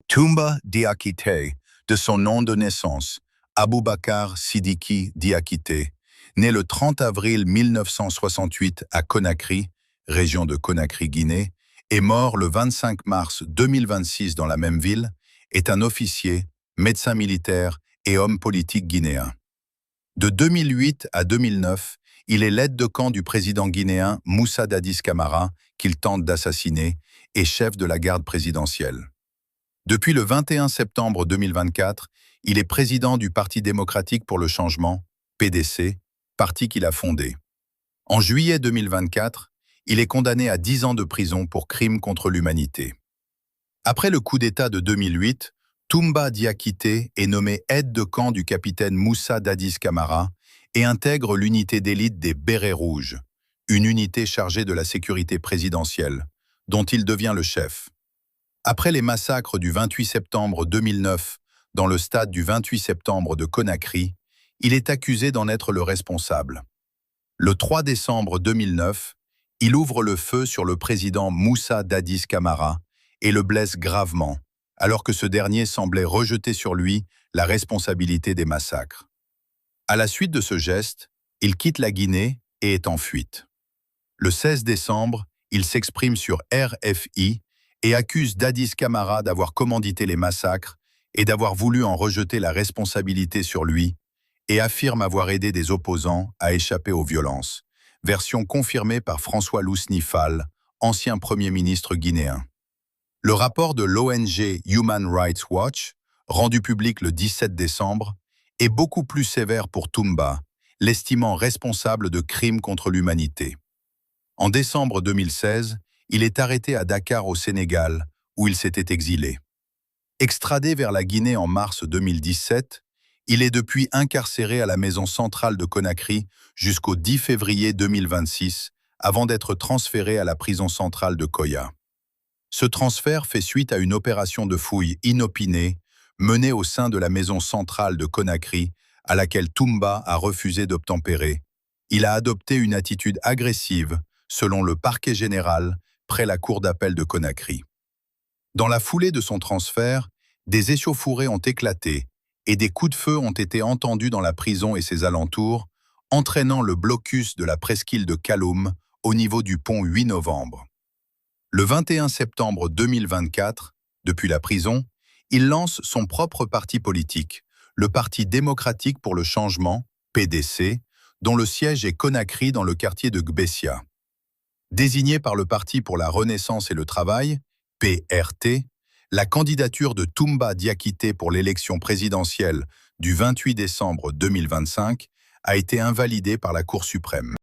Toumba Diakité, de son nom de naissance, Aboubakar Sidiki Diakité, né le 30 avril 1968 à Conakry, région de Conakry, Guinée, et mort le 25 mars 2026 dans la même ville, est un officier, médecin militaire et homme politique guinéen. De 2008 à 2009, il est l'aide de camp du président guinéen Moussa Dadis Camara, qu'il tente d'assassiner, et chef de la garde présidentielle. Depuis le 21 septembre 2024, il est président du Parti démocratique pour le changement, PDC, parti qu'il a fondé. En juillet 2024, il est condamné à 10 ans de prison pour crimes contre l'humanité. Après le coup d'État de 2008, Toumba Diakité est nommé aide de camp du capitaine Moussa Dadis Camara et intègre l'unité d'élite des Bérets Rouges, une unité chargée de la sécurité présidentielle, dont il devient le chef. Après les massacres du 28 septembre 2009 dans le stade du 28 septembre de Conakry, il est accusé d'en être le responsable. Le 3 décembre 2009, il ouvre le feu sur le président Moussa Dadis Camara et le blesse gravement, alors que ce dernier semblait rejeter sur lui la responsabilité des massacres. À la suite de ce geste, il quitte la Guinée et est en fuite. Le 16 décembre, il s'exprime sur RFI et accuse Dadis Camara d'avoir commandité les massacres et d'avoir voulu en rejeter la responsabilité sur lui, et affirme avoir aidé des opposants à échapper aux violences, version confirmée par François Lousni Fall, ancien Premier ministre guinéen. Le rapport de l'ONG Human Rights Watch, rendu public le 17 décembre, est beaucoup plus sévère pour Toumba, l'estimant responsable de crimes contre l'humanité. En décembre 2016, il est arrêté à Dakar au Sénégal, où il s'était exilé. Extradé vers la Guinée en mars 2017, il est depuis incarcéré à la maison centrale de Conakry jusqu'au 10 février 2026, avant d'être transféré à la prison centrale de Koya. Ce transfert fait suite à une opération de fouille inopinée menée au sein de la maison centrale de Conakry, à laquelle Toumba a refusé d'obtempérer. Il a adopté une attitude agressive, selon le parquet général, près la cour d'appel de Conakry. Dans la foulée de son transfert, des échauffourées ont éclaté et des coups de feu ont été entendus dans la prison et ses alentours, entraînant le blocus de la presqu'île de Kaloum au niveau du pont 8 novembre. Le 21 septembre 2024, depuis la prison, il lance son propre parti politique, le Parti démocratique pour le changement, PDC, dont le siège est Conakry dans le quartier de Gbessia. Désigné par le Parti pour la Renaissance et le Travail, PRT, la candidature de Toumba Diakité pour l'élection présidentielle du 28 décembre 2025 a été invalidée par la Cour suprême.